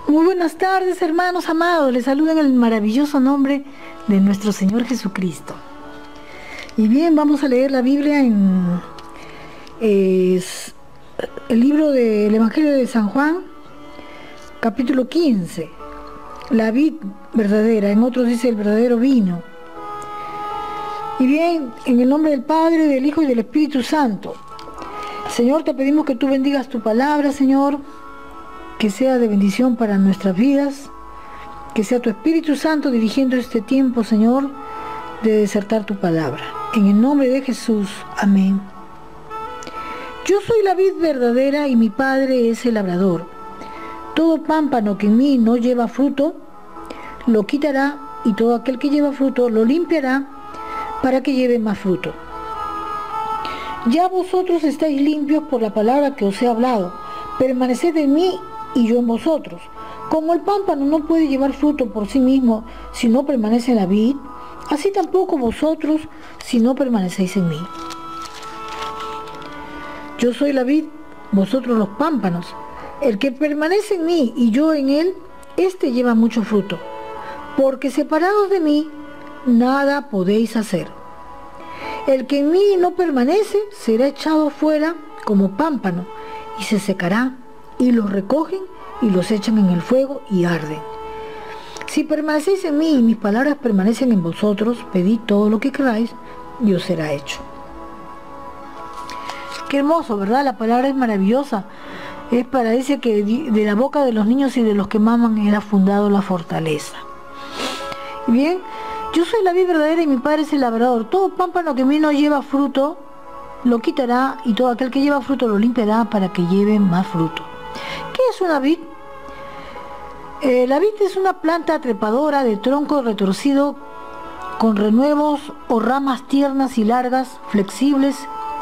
Muy buenas tardes, hermanos amados. Les saludo en el maravilloso nombre de nuestro Señor Jesucristo. Y bien, vamos a leer la Biblia en el libro del Evangelio de San Juan, capítulo 15. La vid verdadera, en otros dice el verdadero vino. Y bien, en el nombre del Padre, del Hijo y del Espíritu Santo. Señor, te pedimos que tú bendigas tu palabra, Señor, que sea de bendición para nuestras vidas, que sea tu Espíritu Santo dirigiendo este tiempo, Señor, de desertar tu palabra. En el nombre de Jesús, amén. Yo soy la vid verdadera y mi Padre es el labrador. Todo pámpano que en mí no lleva fruto, lo quitará, y todo aquel que lleva fruto lo limpiará para que lleve más fruto. Ya vosotros estáis limpios por la palabra que os he hablado. Permaneced en mí y yo en vosotros. Como el pámpano no puede llevar fruto por sí mismo si no permanece en la vid, así tampoco vosotros si no permanecéis en mí. Yo soy la vid, vosotros los pámpanos. El que permanece en mí y yo en él, éste lleva mucho fruto, porque separados de mí, nada podéis hacer. El que en mí no permanece será echado fuera como pámpano y se secará, y los recogen y los echan en el fuego y arden. Si permanecéis en mí y mis palabras permanecen en vosotros, pedid todo lo que queráis y os será hecho. Qué hermoso, ¿verdad? La palabra es maravillosa. Es para decir que de la boca de los niños y de los que maman era fundado la fortaleza. Bien, yo soy la vid verdadera y mi Padre es el labrador. Todo pámpano que en mí no lleva fruto, lo quitará, y todo aquel que lleva fruto lo limpiará para que lleve más fruto. ¿Qué es una vid? La vid es una planta trepadora de tronco retorcido con renuevos o ramas tiernas y largas, flexibles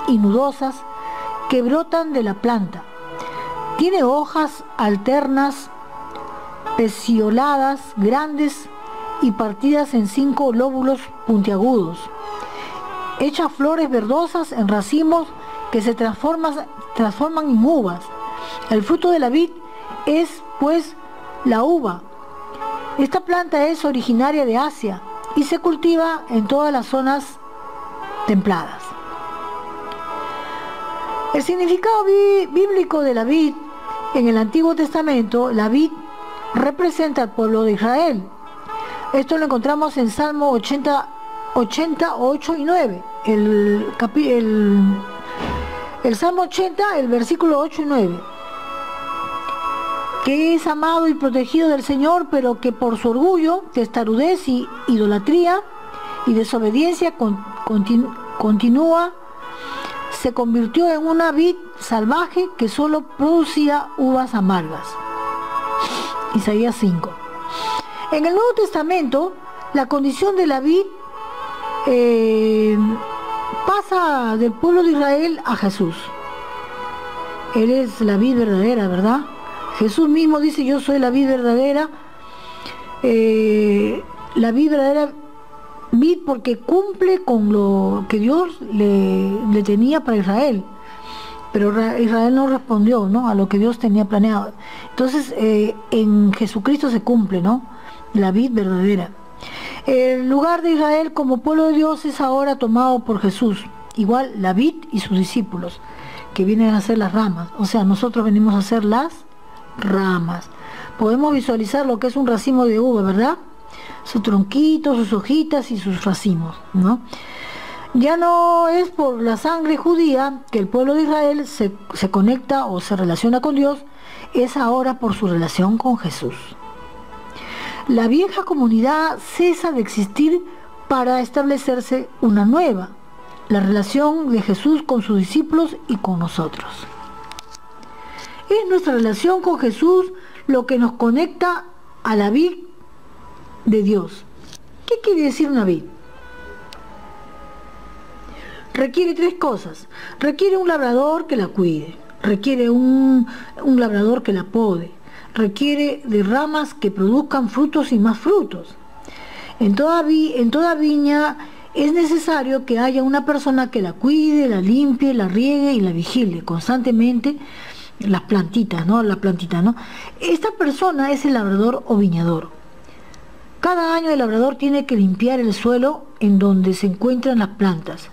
y nudosas que brotan de la planta. Tiene hojas alternas, pecioladas, grandes y partidas en 5 lóbulos puntiagudos. Echa flores verdosas en racimos que se transforman en uvas. El fruto de la vid es, pues, la uva. Esta planta es originaria de Asia y se cultiva en todas las zonas templadas. El significado bíblico de la vid: en el Antiguo Testamento, la vid representa al pueblo de Israel. Esto lo encontramos en Salmo 80, 8 y 9. El Salmo 80, el versículo 8 y 9. Que es amado y protegido del Señor, pero que por su orgullo, testarudez y idolatría y desobediencia continua, se convirtió en una vid salvaje que solo producía uvas amargas. Isaías 5. En el Nuevo Testamento, la condición de la vid pasa del pueblo de Israel a Jesús. Él es la vid verdadera, ¿verdad? Jesús mismo dice: yo soy la vid verdadera. La vid verdadera, vid porque cumple con lo que Dios le tenía para Israel. Pero Israel no respondió, ¿no?, a lo que Dios tenía planeado. Entonces, en Jesucristo se cumple, ¿no?, la vid verdadera. El lugar de Israel como pueblo de Dios es ahora tomado por Jesús. Igual la vid y sus discípulos, que vienen a ser las ramas. O sea, nosotros venimos a ser las ramas. Podemos visualizar lo que es un racimo de uva, ¿verdad? Su tronquito, sus hojitas y sus racimos, ¿no? Ya no es por la sangre judía que el pueblo de Israel se conecta o se relaciona con Dios, es ahora por su relación con Jesús. La vieja comunidad cesa de existir para establecerse una nueva, la relación de Jesús con sus discípulos y con nosotros. Es nuestra relación con Jesús lo que nos conecta a la vid de Dios. ¿Qué quiere decir una vid? Requiere 3 cosas. Requiere un labrador que la cuide. Requiere un labrador que la pode. Requiere de ramas que produzcan frutos y más frutos. En toda viña es necesario que haya una persona que la cuide, la limpie, la riegue y la vigile constantemente las plantitas, ¿no? La plantita, ¿no? Esta persona es el labrador o viñador. Cada año el labrador tiene que limpiar el suelo en donde se encuentran las plantas,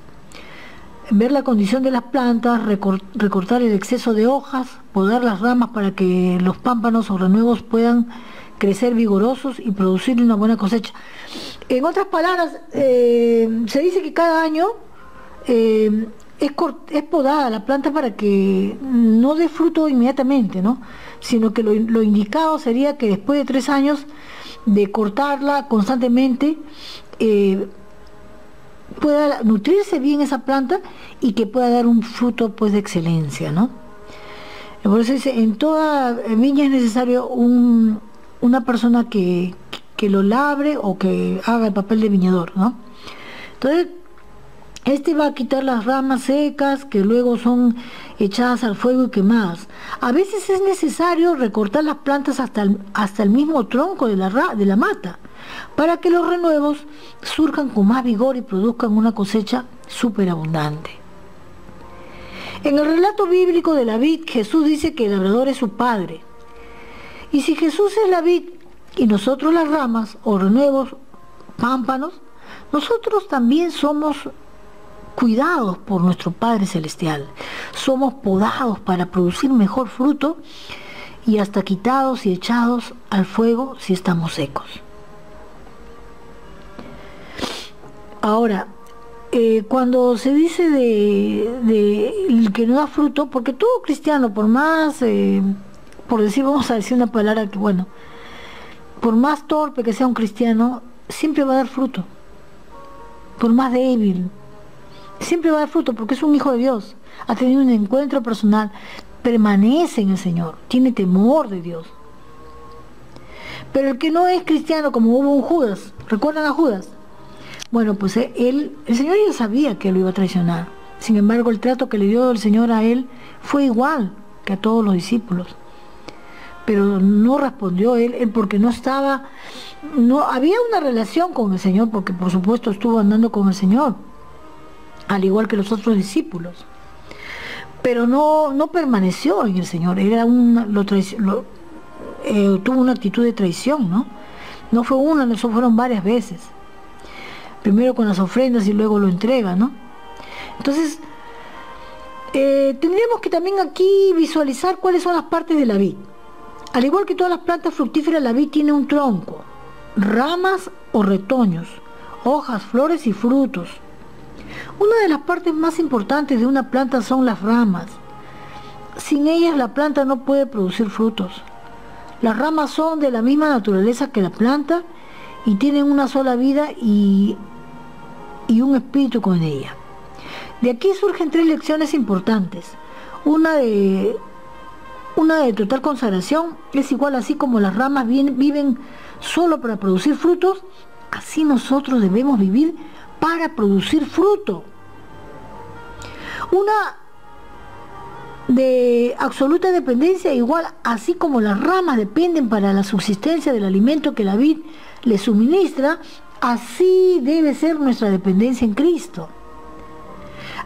ver la condición de las plantas, recortar el exceso de hojas, podar las ramas para que los pámpanos o renuevos puedan crecer vigorosos y producir una buena cosecha. En otras palabras, se dice que cada año es podada la planta para que no dé fruto inmediatamente, ¿no? Sino que lo indicado sería que después de 3 años de cortarla constantemente, pueda nutrirse bien esa planta y que pueda dar un fruto pues de excelencia, ¿no? Por eso dice, en toda viña es necesario una persona que lo labre o que haga el papel de viñador, ¿no? Entonces, este va a quitar las ramas secas que luego son echadas al fuego y quemadas. A veces es necesario recortar las plantas hasta el mismo tronco de la mata, para que los renuevos surjan con más vigor y produzcan una cosecha superabundante. En el relato bíblico de la vid, Jesús dice que el labrador es su padre. Y si Jesús es la vid y nosotros las ramas o renuevos, pámpanos, nosotros también somos cuidados por nuestro Padre Celestial. Somos podados para producir mejor fruto y hasta quitados y echados al fuego si estamos secos. Ahora, cuando se dice de que no da fruto, porque todo cristiano, por más, vamos a decir una palabra que, bueno, por más torpe que sea un cristiano, siempre va a dar fruto. Por más débil, siempre va a dar fruto porque es un hijo de Dios. Ha tenido un encuentro personal, permanece en el Señor, tiene temor de Dios. Pero el que no es cristiano, como hubo un Judas, ¿recuerdan a Judas? Bueno, pues el Señor ya sabía que lo iba a traicionar. Sin embargo, el trato que le dio el Señor a él fue igual que a todos los discípulos. Pero no respondió él porque no había una relación con el Señor, porque por supuesto estuvo andando con el Señor, al igual que los otros discípulos. Pero no permaneció en el Señor, tuvo una actitud de traición, ¿no? No fue una, eso fueron varias veces. Primero con las ofrendas y luego lo entrega, ¿no? Entonces, tendríamos que también aquí visualizar cuáles son las partes de la vid. Al igual que todas las plantas fructíferas, la vid tiene un tronco, ramas o retoños, hojas, flores y frutos. Una de las partes más importantes de una planta son las ramas. Sin ellas la planta no puede producir frutos. Las ramas son de la misma naturaleza que la planta y tienen una sola vida y un espíritu con ella. De aquí surgen 3 lecciones importantes. Una de total consagración es igual, así como las ramas viven solo para producir frutos, así nosotros debemos vivir para producir fruto. Una de absoluta dependencia, igual, así como las ramas dependen para la subsistencia del alimento que la vid le suministra, así debe ser nuestra dependencia en Cristo.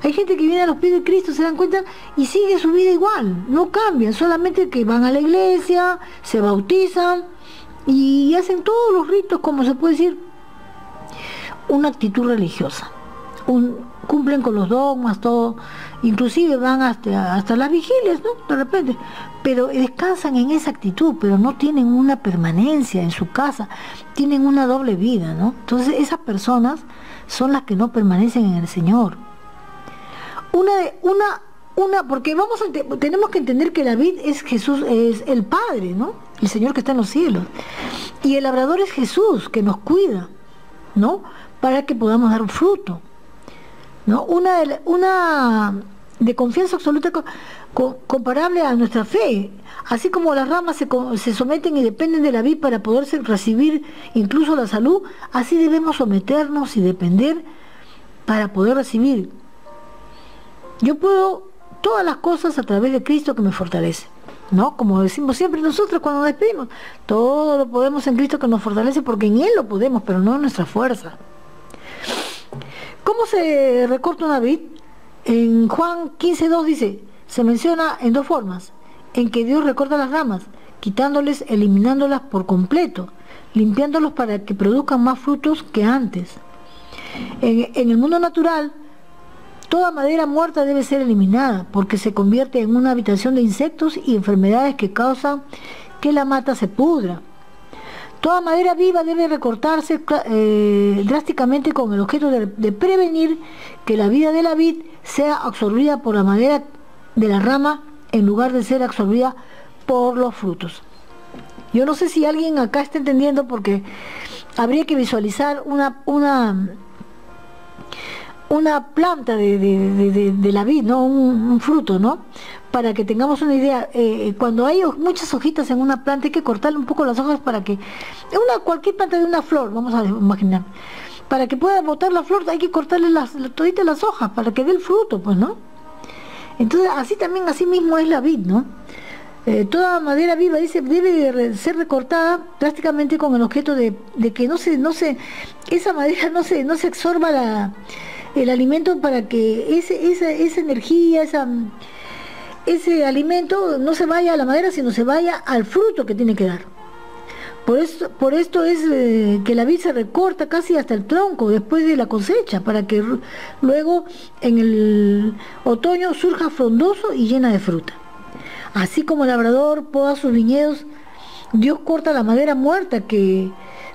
Hay gente que viene a los pies de Cristo, se dan cuenta, y sigue su vida igual, no cambian, solamente que van a la iglesia, se bautizan y hacen todos los ritos, como se puede decir, una actitud religiosa. Cumplen con los dogmas, todo, inclusive van hasta las vigilias, ¿no? De repente, pero descansan en esa actitud, pero no tienen una permanencia en su casa, tienen una doble vida, ¿no? Entonces esas personas son las que no permanecen en el Señor. Porque tenemos que entender que la vid es Jesús, es el Padre, ¿no? El Señor que está en los cielos. Y el labrador es Jesús, que nos cuida, ¿no? Para que podamos dar un fruto, ¿no? Una de confianza absoluta comparable a nuestra fe. Así como las ramas se someten y dependen de la vid para poderse recibir incluso la salud, así debemos someternos y depender para poder recibir. Yo puedo todas las cosas a través de Cristo que me fortalece, ¿no? Como decimos siempre nosotros cuando nos despedimos, todo lo podemos en Cristo que nos fortalece, porque en Él lo podemos, pero no en nuestra fuerza. ¿Cómo se recorta una vid? En Juan 15:2 dice, se menciona en 2 formas. en que Dios recorta las ramas, quitándoles, eliminándolas por completo, limpiándolos para que produzcan más frutos que antes. En el mundo natural, toda madera muerta debe ser eliminada porque se convierte en una habitación de insectos y enfermedades que causan que la mata se pudra. Toda madera viva debe recortarse drásticamente con el objeto de prevenir que la vida de la vid sea absorbida por la madera de la rama en lugar de ser absorbida por los frutos. Yo no sé si alguien acá está entendiendo, porque habría que visualizar una planta de la vid, ¿no? Un fruto, ¿no? Para que tengamos una idea. Cuando hay muchas hojitas en una planta, hay que cortarle un poco las hojas para que cualquier planta de una flor, vamos a imaginar, para que pueda botar la flor hay que cortarle toditas las hojas para que dé el fruto, pues, ¿no? Entonces así mismo es la vid, ¿no? Toda madera viva, dice, debe ser recortada drásticamente con el objeto de que esa madera no se absorba el alimento, para que esa energía, ese alimento no se vaya a la madera, sino se vaya al fruto que tiene que dar. Por esto es que la vid se recorta casi hasta el tronco después de la cosecha, para que luego en el otoño surja frondoso y llena de fruta. Así como el labrador poda sus viñedos, Dios corta la madera muerta que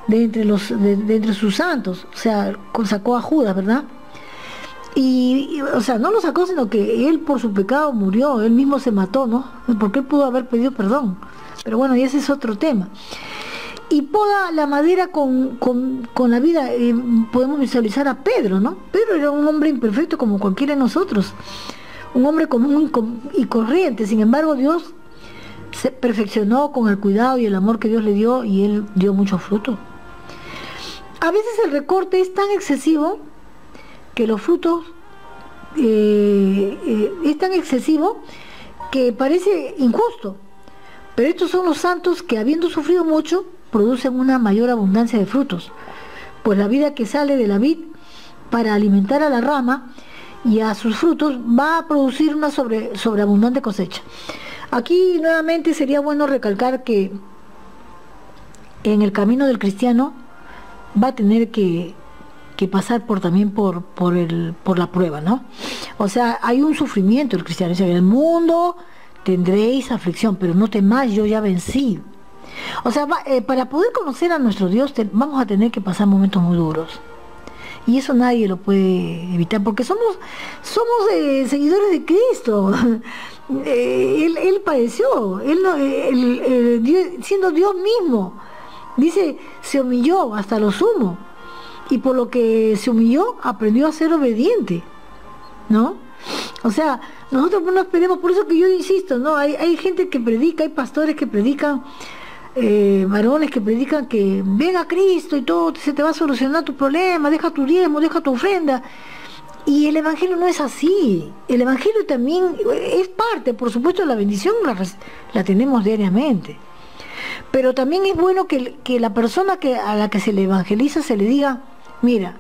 de entre sus santos. O sea, sacó a Judas, ¿verdad? O sea, no lo sacó, sino que él por su pecado murió, él mismo se mató, ¿no? Porque él pudo haber pedido perdón. Pero bueno, y ese es otro tema. Y poda la madera con la vida. Podemos visualizar a Pedro, ¿no? Pedro era un hombre imperfecto como cualquiera de nosotros, un hombre común y corriente. Sin embargo, Dios se perfeccionó con el cuidado y el amor que Dios le dio, y él dio mucho fruto. A veces el recorte es tan excesivo que los frutos es tan excesivo que parece injusto. Pero estos son los santos que, habiendo sufrido mucho, producen una mayor abundancia de frutos, pues la vida que sale de la vid para alimentar a la rama y a sus frutos va a producir una sobreabundante cosecha. Aquí nuevamente sería bueno recalcar que en el camino del cristiano va a tener que pasar también por la prueba, ¿no? O sea, hay un sufrimiento el cristiano. Dice: en el mundo tendréis aflicción, pero no temáis, yo ya vencí. O sea, para poder conocer a nuestro Dios vamos a tener que pasar momentos muy duros. Y eso nadie lo puede evitar, porque somos seguidores de Cristo. Él padeció, siendo Dios mismo. Dice, se humilló hasta lo sumo. Y por lo que se humilló, aprendió a ser obediente, ¿no? O sea, nosotros no esperemos. Por eso que yo insisto, ¿no? Hay gente que predica, hay pastores que predican, varones que predican que ven a Cristo y todo se te va a solucionar tu problema, deja tu diezmo, deja tu ofrenda. Y el evangelio no es así. El evangelio también es parte, por supuesto, la bendición la tenemos diariamente. Pero también es bueno que la persona a la que se le evangeliza se le diga: mira,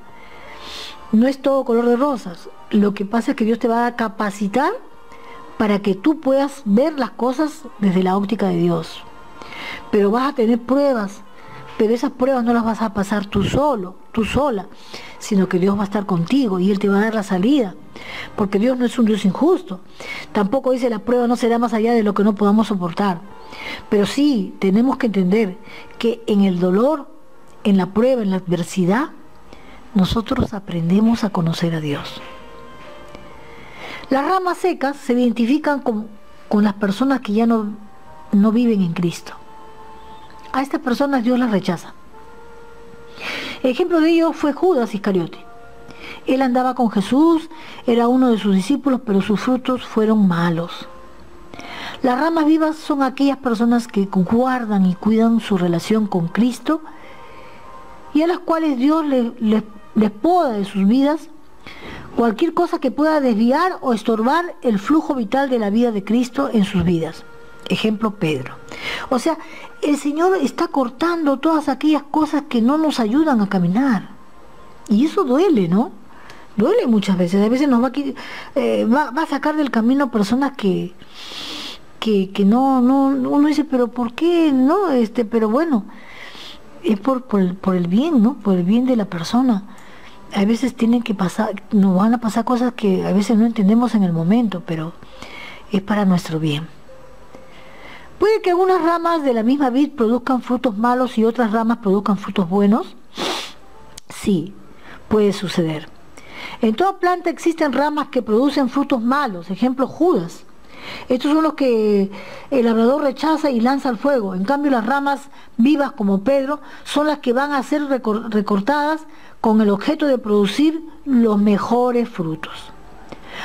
no es todo color de rosas. Lo que pasa es que Dios te va a capacitar para que tú puedas ver las cosas desde la óptica de Dios. Pero vas a tener pruebas, pero esas pruebas no las vas a pasar tú sola, sino que Dios va a estar contigo y Él te va a dar la salida, porque Dios no es un Dios injusto. Tampoco dice: la prueba no será más allá de lo que no podamos soportar. Pero sí tenemos que entender que en el dolor, en la prueba, en la adversidad, nosotros aprendemos a conocer a Dios. Las ramas secas se identifican con las personas que ya no viven en Cristo. A estas personas Dios las rechaza. Ejemplo de ello fue Judas Iscariote. Él andaba con Jesús, era uno de sus discípulos, pero sus frutos fueron malos. Las ramas vivas son aquellas personas que guardan y cuidan su relación con Cristo y a las cuales Dios les poda de sus vidas cualquier cosa que pueda desviar o estorbar el flujo vital de la vida de Cristo en sus vidas. Ejemplo, Pedro. O sea, el Señor está cortando todas aquellas cosas que no nos ayudan a caminar. Y eso duele, ¿no? Duele muchas veces. A veces nos va a sacar del camino personas que que uno dice, pero ¿por qué no? Pero bueno, es por el bien, ¿no? Por el bien de la persona. A veces nos van a pasar cosas que a veces no entendemos en el momento, pero es para nuestro bien. ¿Puede que algunas ramas de la misma vid produzcan frutos malos y otras ramas produzcan frutos buenos? Sí, puede suceder. En toda planta existen ramas que producen frutos malos, ejemplo Judas. Estos son los que el labrador rechaza y lanza al fuego. En cambio, las ramas vivas como Pedro son las que van a ser recortadas con el objeto de producir los mejores frutos.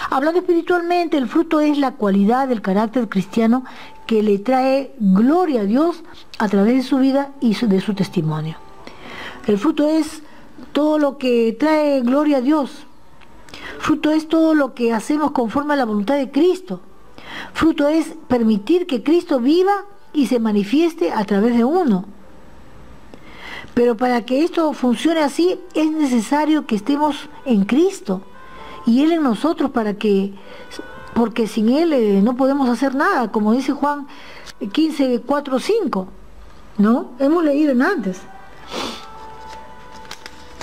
Hablando espiritualmente, el fruto es la cualidad del carácter cristiano que le trae gloria a Dios a través de su vida y de su testimonio. El fruto es todo lo que trae gloria a Dios. Fruto es todo lo que hacemos conforme a la voluntad de Cristo. Fruto es permitir que Cristo viva y se manifieste a través de uno. Pero para que esto funcione así, es necesario que estemos en Cristo y Él en nosotros, porque sin Él no podemos hacer nada, como dice Juan 15, 4, 5, ¿no? Hemos leído en antes.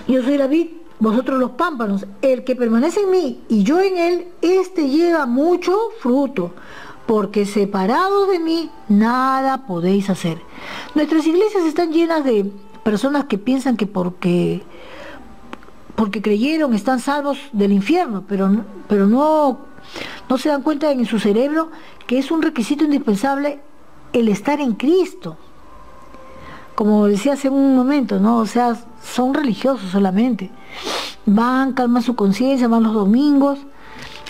Yo soy la vid, vosotros los pámpanos. El que permanece en mí y yo en él, éste lleva mucho fruto, porque separados de mí nada podéis hacer. Nuestras iglesias están llenas de personas que piensan que porque creyeron están salvos del infierno, pero no se dan cuenta en su cerebro que es un requisito indispensable el estar en Cristo. Como decía hace un momento, ¿no? O sea, son religiosos solamente. Van, calman su conciencia, van los domingos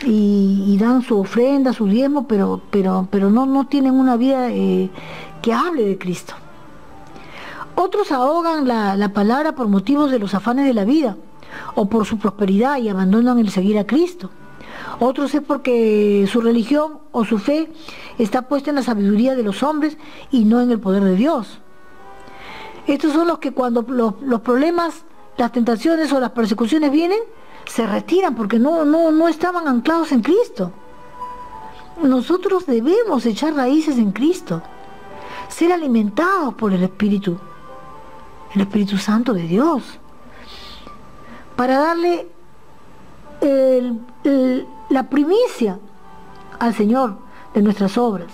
y dan su ofrenda, su diezmo, pero no tienen una vida que hable de Cristo. Otros ahogan la palabra por motivos de los afanes de la vida o por su prosperidad y abandonan el seguir a Cristo. Otros es porque su religión o su fe está puesta en la sabiduría de los hombres y no en el poder de Dios. Estos son los que cuando los problemas, las tentaciones o las persecuciones vienen, se retiran porque no estaban anclados en Cristo. Nosotros debemos echar raíces en Cristo, ser alimentados por el Espíritu Santo de Dios, para darle la primicia al Señor de nuestras obras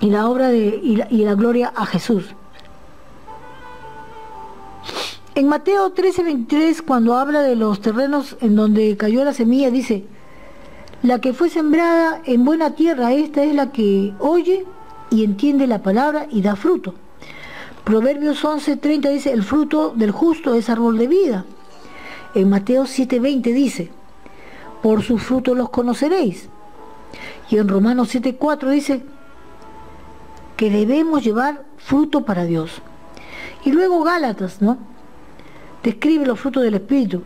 y la obra y la gloria a Jesús. En Mateo 13:23, cuando habla de los terrenos en donde cayó la semilla, dice: la que fue sembrada en buena tierra, esta es la que oye y entiende la palabra y da fruto. Proverbios 11:30 dice: el fruto del justo es árbol de vida. En Mateo 7:20 dice: por sus frutos los conoceréis. Y en Romanos 7:4 dice que debemos llevar fruto para Dios. Y luego Gálatas, ¿no?, describe los frutos del Espíritu.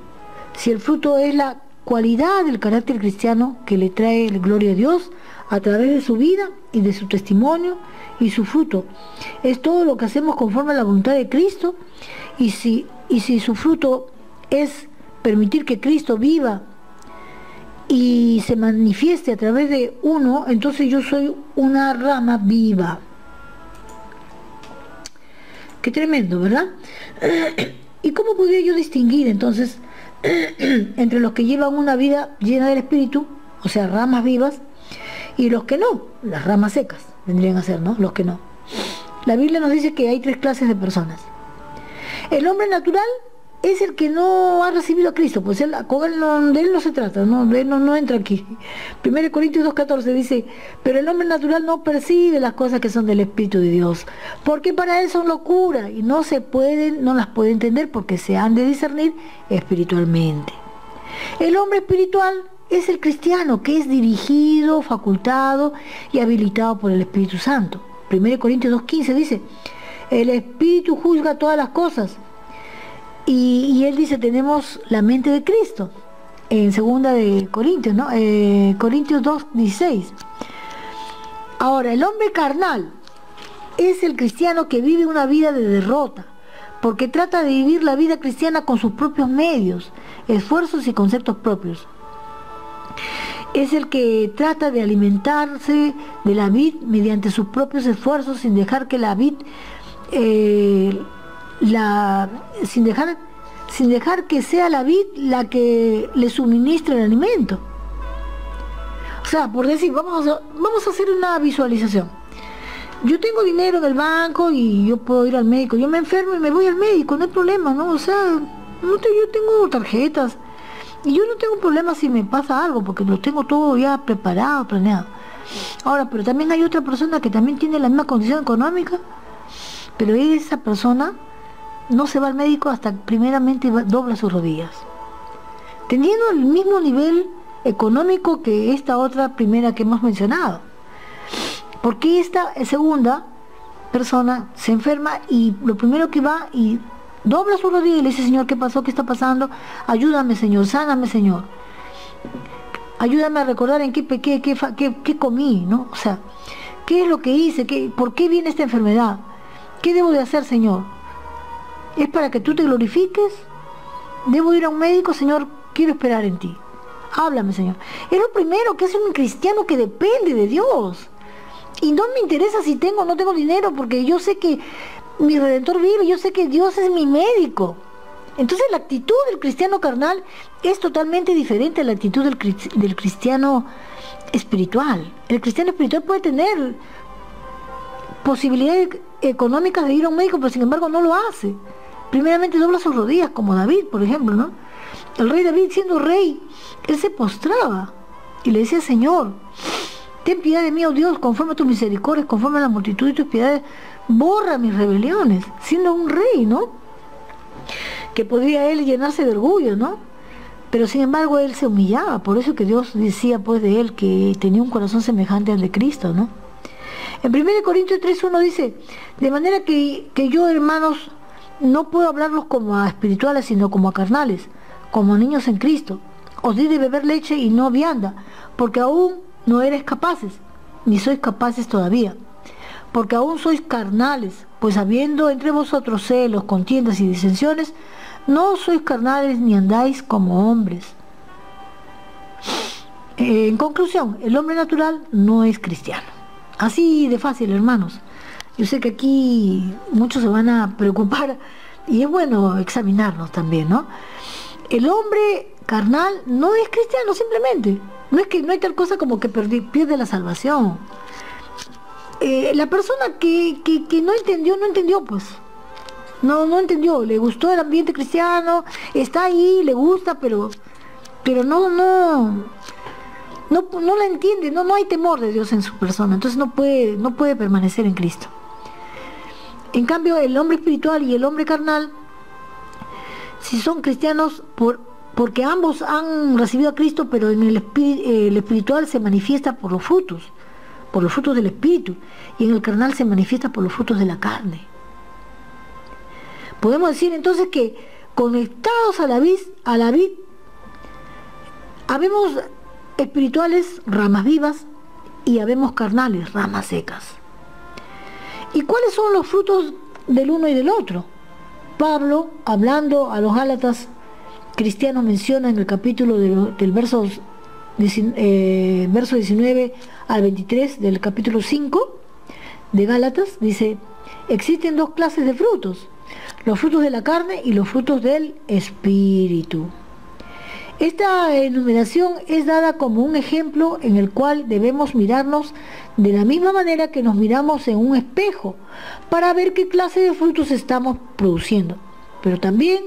Si el fruto es la cualidad del carácter cristiano que le trae gloria a Dios a través de su vida y de su testimonio, y su fruto es todo lo que hacemos conforme a la voluntad de Cristo, y si su fruto es permitir que Cristo viva y se manifieste a través de uno, entonces yo soy una rama viva. Qué tremendo, ¿verdad? ¿Y cómo podría yo distinguir entonces entre los que llevan una vida llena del Espíritu, o sea, ramas vivas, y los que no, las ramas secas vendrían a ser, ¿no?, los que no? La Biblia nos dice que hay 3 clases de personas. El hombre natural es el que no ha recibido a Cristo, pues de él no se trata, ¿no? De él no entra aquí. 1 Corintios 2:14 dice: pero el hombre natural no percibe las cosas que son del Espíritu de Dios, porque para él son locura y no las puede entender, porque se han de discernir espiritualmente. El hombre espiritual es el cristiano, que es dirigido, facultado y habilitado por el Espíritu Santo. 1 Corintios 2:15 dice: el Espíritu juzga todas las cosas. Y él dice: tenemos la mente de Cristo. En 2 de Corintios, ¿no? Corintios 2:16. Ahora, el hombre carnal es el cristiano que vive una vida de derrota, porque trata de vivir la vida cristiana con sus propios medios, esfuerzos y conceptos propios. es el que trata de alimentarse de la vid mediante sus propios esfuerzos, sin dejar que la vid, sin dejar que sea la vid la que le suministre el alimento. O sea, por decir, vamos a hacer una visualización. Yo tengo dinero en el banco y yo puedo ir al médico. Yo me enfermo y me voy al médico, no hay problema, ¿no? O sea, yo tengo tarjetas y yo no tengo problema si me pasa algo, porque lo tengo todo ya preparado, planeado. Ahora, pero también hay otra persona que también tiene la misma condición económica, pero esa persona no se va al médico hasta primeramente dobla sus rodillas. Teniendo el mismo nivel económico que esta otra primera que hemos mencionado. Porque esta segunda persona se enferma y lo primero que va y dobla su rodilla y le dice: Señor, ¿qué pasó? ¿Qué está pasando? Ayúdame, Señor, sáname, Señor. Ayúdame a recordar en qué pequé, qué comí, ¿no? O sea, ¿qué es lo que hice? ¿Por qué viene esta enfermedad? ¿Qué debo de hacer, Señor? ¿Es para que tú te glorifiques? ¿Debo ir a un médico? Señor, quiero esperar en ti. Háblame, Señor. Es lo primero que hace un cristiano que depende de Dios. Y no me interesa si tengo o no tengo dinero, porque yo sé que mi Redentor vive, yo sé que Dios es mi médico. Entonces la actitud del cristiano carnal es totalmente diferente a la actitud del cristiano espiritual. El cristiano espiritual puede tener posibilidades económicas de ir a un médico, pero sin embargo no lo hace. Primeramente dobla sus rodillas, como David, por ejemplo, ¿no? El rey David, siendo rey, él se postraba y le decía: Señor, ten piedad de mí, oh Dios, conforme a tus misericordias, conforme a la multitud de tus piedades, borra mis rebeliones, siendo un rey, ¿no? Que podría él llenarse de orgullo, ¿no? Pero sin embargo él se humillaba, por eso que Dios decía pues de él que tenía un corazón semejante al de Cristo, ¿no? En 1 Corintios 3:1 dice: de manera que yo, hermanos, no puedo hablarlos como a espirituales, sino como a carnales, como a niños en Cristo. Os di de beber leche y no vianda, porque aún no eres capaces, ni sois capaces todavía, porque aún sois carnales, pues habiendo entre vosotros celos, contiendas y disensiones, no sois carnales ni andáis como hombres. En conclusión, el hombre natural no es cristiano. Así de fácil, hermanos. Yo sé que aquí muchos se van a preocupar y es bueno examinarnos también, ¿no? El hombre carnal no es cristiano, simplemente. No es que no hay tal cosa como que pierde la salvación. La persona que no entendió, pues. No entendió. Le gustó el ambiente cristiano, está ahí, le gusta, pero no la entiende, no hay temor de Dios en su persona, entonces no puede permanecer en Cristo. En cambio, el hombre espiritual y el hombre carnal, si son cristianos porque ambos han recibido a Cristo, pero en el espiritual se manifiesta por los frutos del espíritu, y en el carnal se manifiesta por los frutos de la carne. Podemos decir entonces que conectados a la vid, habemos espirituales, ramas vivas, y habemos carnales, ramas secas. ¿Y cuáles son los frutos del uno y del otro? Pablo, hablando a los Gálatas cristianos, menciona en el capítulo del verso 19 al 23 del capítulo 5 de Gálatas, dice: existen dos clases de frutos, los frutos de la carne y los frutos del espíritu. Esta enumeración es dada como un ejemplo en el cual debemos mirarnos de la misma manera que nos miramos en un espejo para ver qué clase de frutos estamos produciendo. Pero también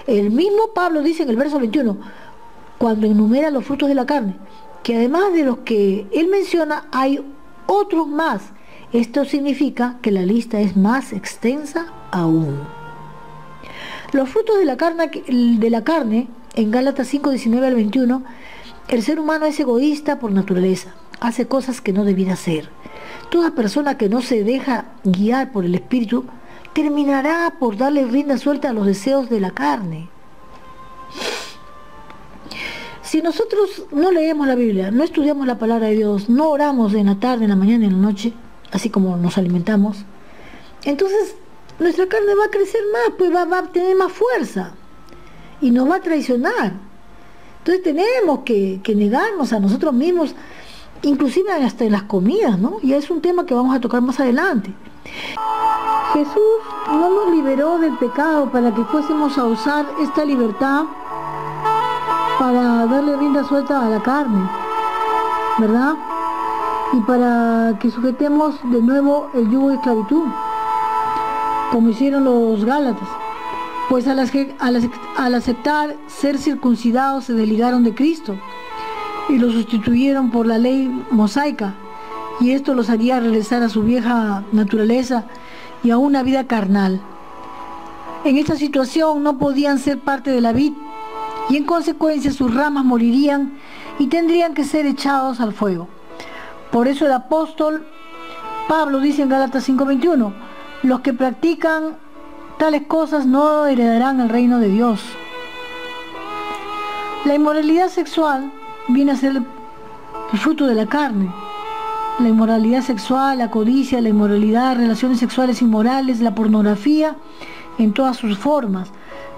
el mismo Pablo dice en el verso 21, cuando enumera los frutos de la carne, que además de los que él menciona hay otros más. Esto significa que la lista es más extensa aún. Los frutos de la carne en Gálatas 5, 19 al 21, el ser humano es egoísta por naturaleza, hace cosas que no debiera hacer. Toda persona que no se deja guiar por el Espíritu terminará por darle rienda suelta a los deseos de la carne. Si nosotros no leemos la Biblia, no estudiamos la palabra de Dios, no oramos en la tarde, en la mañana y en la noche, así como nos alimentamos, entonces nuestra carne va a crecer más, pues va a tener más fuerza y nos va a traicionar. Entonces tenemos que negarnos a nosotros mismos, inclusive hasta en las comidas, ¿no? Y es un tema que vamos a tocar más adelante. Jesús no nos liberó del pecado para que fuésemos a usar esta libertad para darle rienda suelta a la carne, ¿verdad? Y para que sujetemos de nuevo el yugo de esclavitud, como hicieron los Gálatas. Pues al aceptar ser circuncidados se desligaron de Cristo y lo sustituyeron por la ley mosaica, y esto los haría regresar a su vieja naturaleza y a una vida carnal. En esta situación no podían ser parte de la vid, y en consecuencia sus ramas morirían y tendrían que ser echados al fuego. Por eso el apóstol Pablo dice en Gálatas 5:21, los que practican tales cosas no heredarán el reino de Dios. La inmoralidad sexual viene a ser el fruto de la carne. La inmoralidad sexual, la codicia, la inmoralidad, relaciones sexuales inmorales, la pornografía en todas sus formas,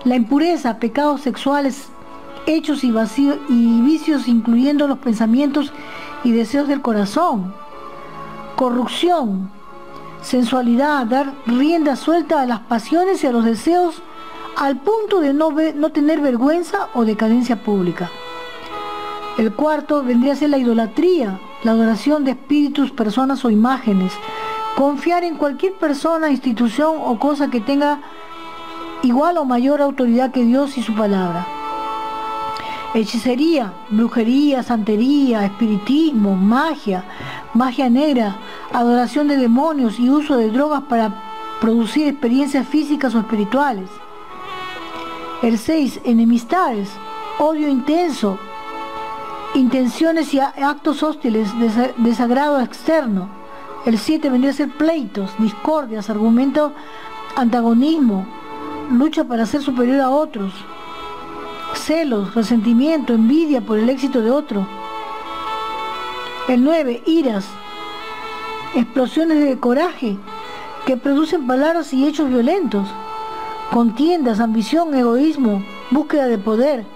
la impureza, pecados sexuales, hechos y vicios, incluyendo los pensamientos y deseos del corazón, corrupción, sensualidad, dar rienda suelta a las pasiones y a los deseos al punto de no tener vergüenza o decadencia pública. El cuarto vendría a ser la idolatría, la adoración de espíritus, personas o imágenes, confiar en cualquier persona, institución o cosa que tenga igual o mayor autoridad que Dios y su palabra. Hechicería, brujería, santería, espiritismo, magia negra, adoración de demonios y uso de drogas para producir experiencias físicas o espirituales. El 6, enemistades, odio intenso, intenciones y actos hostiles, desagrado externo. El 7 vendría a ser pleitos, discordias, argumento, antagonismo, lucha para ser superior a otros, celos, resentimiento, envidia por el éxito de otro. El 9, iras, explosiones de coraje que producen palabras y hechos violentos, contiendas, ambición, egoísmo, búsqueda de poder,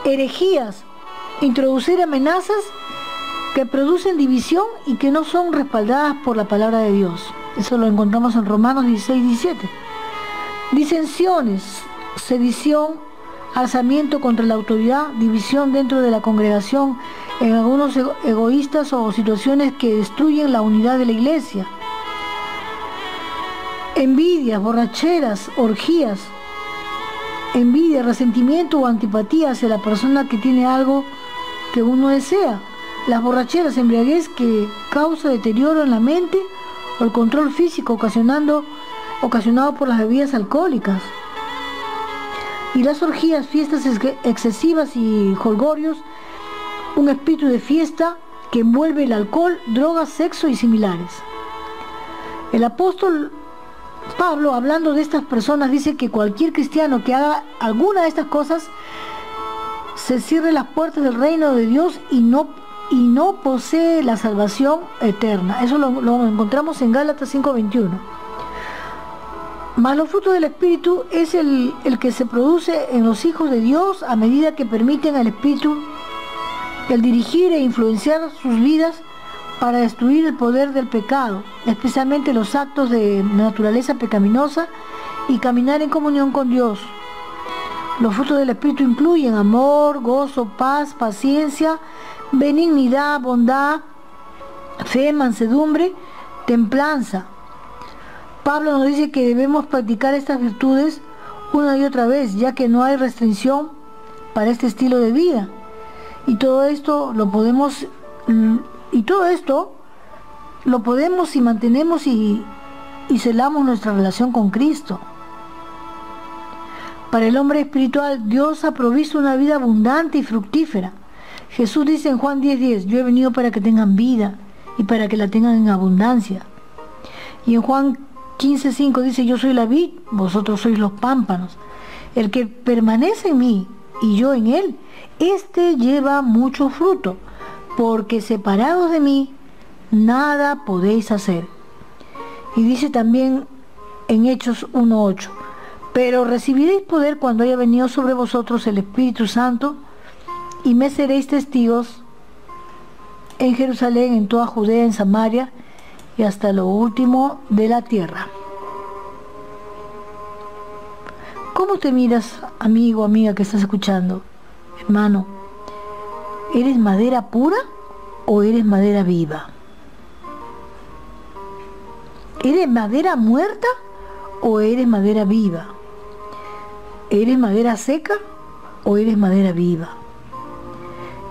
herejías, introducir amenazas que producen división y que no son respaldadas por la palabra de Dios. Eso lo encontramos en Romanos 16:17. Disensiones, sedición, alzamiento contra la autoridad, división dentro de la congregación, en algunos egoístas o situaciones que destruyen la unidad de la iglesia. Envidias, borracheras, orgías, envidia, resentimiento o antipatía hacia la persona que tiene algo que uno desea. Las borracheras, embriaguez que causa deterioro en la mente o el control físico ocasionado por las bebidas alcohólicas. Y las orgías, fiestas excesivas y jolgorios, un espíritu de fiesta que envuelve el alcohol, drogas, sexo y similares. El apóstol Pablo, hablando de estas personas, dice que cualquier cristiano que haga alguna de estas cosas se cierre las puertas del reino de Dios y no posee la salvación eterna. Eso lo encontramos en Gálatas 5:21. Mas los frutos del Espíritu es el que se produce en los hijos de Dios a medida que permiten al Espíritu el dirigir e influenciar sus vidas para destruir el poder del pecado, especialmente los actos de naturaleza pecaminosa, y caminar en comunión con Dios. Los frutos del Espíritu incluyen amor, gozo, paz, paciencia, benignidad, bondad, fe, mansedumbre, templanza. Pablo nos dice que debemos practicar estas virtudes una y otra vez, ya que no hay restricción para este estilo de vida. Y todo esto lo podemos si mantenemos y celamos nuestra relación con Cristo. Para el hombre espiritual, Dios ha provisto una vida abundante y fructífera. Jesús dice en Juan 10:10, yo he venido para que tengan vida y para que la tengan en abundancia. Y en Juan 15:5 dice, yo soy la vid, vosotros sois los pámpanos. El que permanece en mí y yo en él, este lleva mucho fruto, porque separados de mí, nada podéis hacer. Y dice también en Hechos 1:8, pero recibiréis poder cuando haya venido sobre vosotros el Espíritu Santo, y me seréis testigos en Jerusalén, en toda Judea, en Samaria y hasta lo último de la tierra. ¿Cómo te miras, amigo, amiga que estás escuchando? Hermano, ¿eres madera pura o eres madera viva? ¿Eres madera muerta o eres madera viva? ¿Eres madera seca o eres madera viva?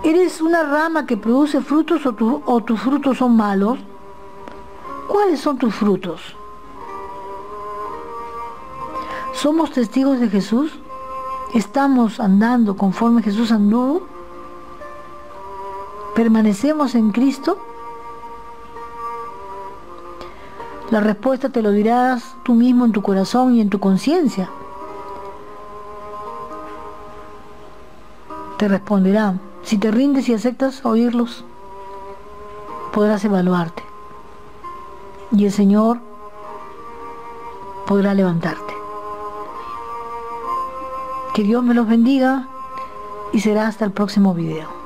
¿Eres una rama que produce frutos o tus frutos son malos? ¿Cuáles son tus frutos? ¿Somos testigos de Jesús? ¿Estamos andando conforme Jesús anduvo? ¿Permanecemos en Cristo? La respuesta te lo dirás tú mismo en tu corazón y en tu conciencia. Te responderán. Si te rindes y aceptas oírlos, podrás evaluarte. Y el Señor podrá levantarte. Que Dios me los bendiga y será hasta el próximo video.